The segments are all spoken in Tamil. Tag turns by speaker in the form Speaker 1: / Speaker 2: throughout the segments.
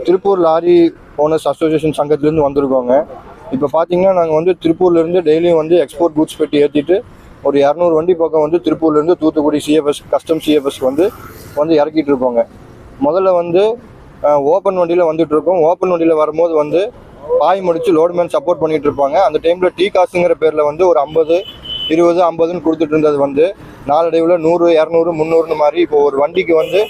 Speaker 1: திருப்பூர் லாரி ஓனர்ஸ் அசோசியேஷன் சங்கத்திலேருந்து வந்திருக்கோங்க. இப்போ பார்த்தீங்கன்னா நாங்கள் வந்து திருப்பூர்லேருந்து டெய்லியும் வந்து எக்ஸ்போர்ட் கூட்ஸ் பெட்டி ஏற்றிட்டு ஒரு 200 வண்டி பக்கம் வந்து திருப்பூர்லேருந்து தூத்துக்குடி சிஎஃப்எஸ் கஸ்டம் சிஎஃப்எஸ் வந்து இறக்கிட்டு இருக்கோங்க. முதல்ல வந்து ஓப்பன் வண்டியில் வந்துட்டு இருக்கோம். ஓப்பன் வண்டியில் வரும்போது வந்து பாய் முடிச்சு லோடுமேன் சப்போர்ட் பண்ணிட்டு இருப்பாங்க. அந்த டைமில் டீ காசுங்கிற பேரில் வந்து ஒரு 50, 20, 50ன்னு கொடுத்துட்டு இருந்தது வந்து நாளடைவில் 100, 200, 300ன்னு மாதிரி இப்போ ஒரு வண்டிக்கு வந்து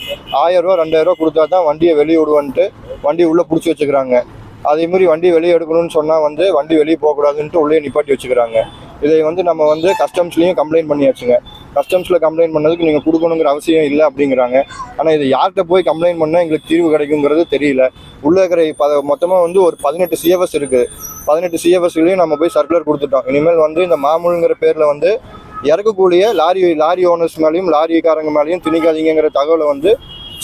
Speaker 1: 1000 ரூபா 2000 ரூபா கொடுத்தா தான் வண்டியை வெளியே விடுவான்ட்டு வண்டி உள்ளே பிடிச்சி வச்சுக்கிறாங்க. அதேமாதிரி வண்டி வெளியே எடுக்கணும்னு சொன்னால் வந்து வண்டி வெளியே போகக்கூடாதுன்ட்டு உள்ளே நிப்பாட்டி வச்சுக்கிறாங்க. இதை வந்து நம்ம வந்து கஸ்டம்ஸ்லேயும் கம்ப்ளைண்ட் பண்ணியாச்சுங்க. கஸ்டம்ஸில் கம்ப்ளைண்ட் பண்ணதுக்கு நீங்கள் கொடுக்கணுங்கிற அவசியம் இல்லை அப்படிங்கிறாங்க. ஆனால் இது யார்கிட்ட போய் கம்ப்ளைண்ட் பண்ணால் எங்களுக்கு தீர்வு கிடைக்குங்கிறது தெரியல. உள்ளே இருக்கிற மொத்தமாக வந்து ஒரு 18 சிஎஃப்எஸ் இருக்குது. 18 சிஎஃப்எஸ்லையும் நம்ம போய் சர்க்குலர் கொடுத்துட்டோம். இனிமேல் வந்து இந்த மாமூலுங்கிற பேரில் வந்து இறக்கக்கூடிய லாரி ஓனர்ஸ் மேலேயும் லாரிக்காரங்க மேலேயும் திணிக்காதீங்கிற தகவலை வந்து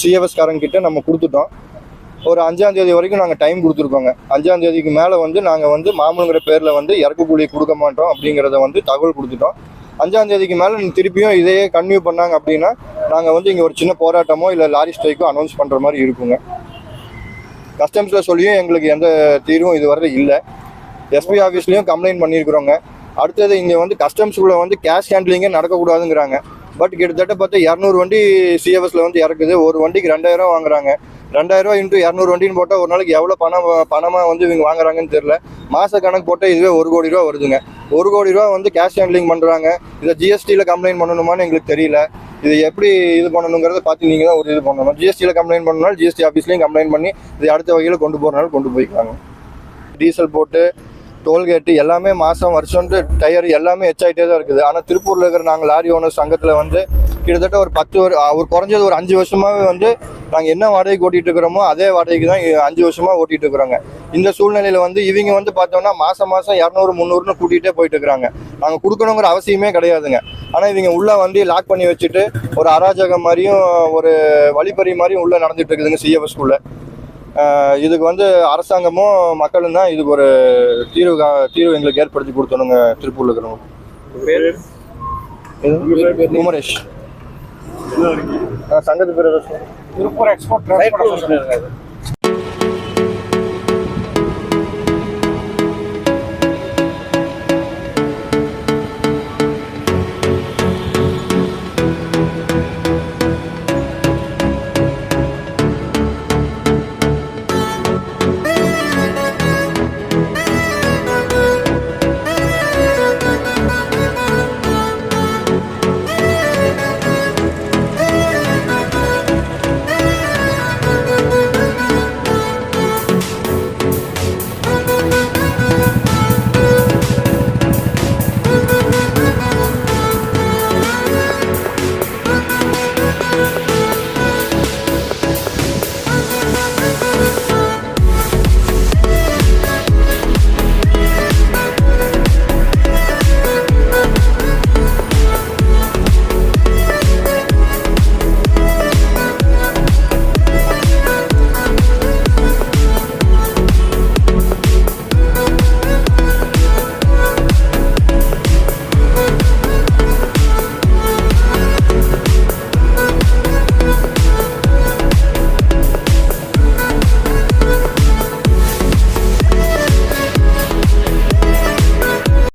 Speaker 1: சிஎஃப்எஸ் காரங்க கிட்ட நம்ம கொடுத்துட்டோம். ஒரு 5ஆம் தேதி வரைக்கும் நாங்கள் டைம் கொடுத்துருக்கோங்க. 5ஆம் தேதிக்கு மேலே வந்து நாங்கள் வந்து மாமூலுங்கிற பேரில் வந்து இறக்கக்கூலி கொடுக்க மாட்டோம் அப்படிங்கிறத வந்து தகவல் கொடுத்துட்டோம். 5ஆம் தேதிக்கு மேலே திருப்பியும் இதையே கன்டினியூ பண்ணாங்க அப்படின்னா நாங்கள் வந்து இங்கே ஒரு சின்ன போராட்டமோ இல்லை லாரி ஸ்ட்ரைக்கோ அனௌன்ஸ் பண்ணுற மாதிரி இருக்குங்க. கஸ்டம்ஸில் சொல்லியும் எங்களுக்கு எந்த தீர்வும் இதுவரை இல்லை. எஸ்பி ஆஃபீஸ்லேயும் கம்ப்ளைண்ட் பண்ணியிருக்கிறோங்க. அடுத்தது இங்கே வந்து கஸ்டம்ஸ்குள்ளே வந்து கேஷ் ஹேண்ட்லிங்கே நடக்கக்கூடாதுங்கிறாங்க. பட் கிட்டத்தட்ட பார்த்தா 200 வண்டி சிஎஃப்எஸில் வந்து இறக்குது. ஒரு வண்டிக்கு 2000 வாங்குறாங்க. 2000 இன்ட்டு 200 வண்டின்னு போட்டால் ஒரு நாளைக்கு எவ்வளோ பணமாக வந்து இவங்க வாங்குறாங்கன்னு தெரியல. மாத கணக்கு போட்டால் இதுவே 1 கோடி ரூபா வருதுங்க. 1 கோடி ரூபா வந்து கேஷ் ஹேண்ட்லிங் பண்ணுறாங்க. இதை ஜிஎஸ்டியில் கம்ப்ளைண்ட் பண்ணணுமான்னு எங்களுக்கு தெரியல. இது எப்படி இது பண்ணணுங்கிறத பார்த்து நீங்கள் தான் ஒரு இது பண்ணணும். ஜிஎஸ்டியில் கம்ப்ளைண்ட் பண்ணனாலும் ஜிஎஸ்டி ஆஃபீஸ்லேயும் கம்ப்ளைண்ட் பண்ணி இதை அடுத்த வகையில் கொண்டு போகிறனாலும் கொண்டு போய்க்காங்க. டீசல் போட்டு டோல்கேட்டு எல்லாமே மாதம் வருஷம்ட்டு டயர் எல்லாமே எச்சாயிட்டே தான் இருக்குது. ஆனால் திருப்பூரில் இருக்கிற நாங்கள் லாரி ஓனர் சங்கத்தில் வந்து கிட்டத்தட்ட ஒரு குறைஞ்சது ஒரு 5 வருஷமாகவே வந்து நாங்கள் என்ன வாடகைக்கு ஓட்டிகிட்டு இருக்கிறோமோ அதே வாடகைக்கு தான் 5 வருஷமாக ஓட்டிகிட்டு இருக்கிறோங்க. இந்த சூழ்நிலையில் வந்து இவங்க வந்து பார்த்தோம்னா மாதம் 200, 300ன்னு கூட்டிகிட்டே போயிட்டு இருக்கிறாங்க. நாங்கள் கொடுக்கணுங்கிற அவசியமே கிடையாதுங்க. ஆனால் இவங்க உள்ளே வண்டி லாக் பண்ணி வச்சுட்டு ஒரு அராஜகம் மாதிரியும் ஒரு வழிப்பறி மாதிரியும் உள்ளே நடந்துட்டு இருக்குதுங்க சிஎஃப்எஸ்குள்ளே. இதுக்கு வந்து அரசாங்கமும் மக்களும் தான் இதுக்கு ஒரு தீர்வு எங்களுக்கு ஏற்படுத்தி கொடுத்தணுங்க. திருப்பூர்ல இருக்கிறவங்க குமரேஷ் சங்கத்து பேர்
Speaker 2: திருப்பூர் எக்ஸ்போர்ட்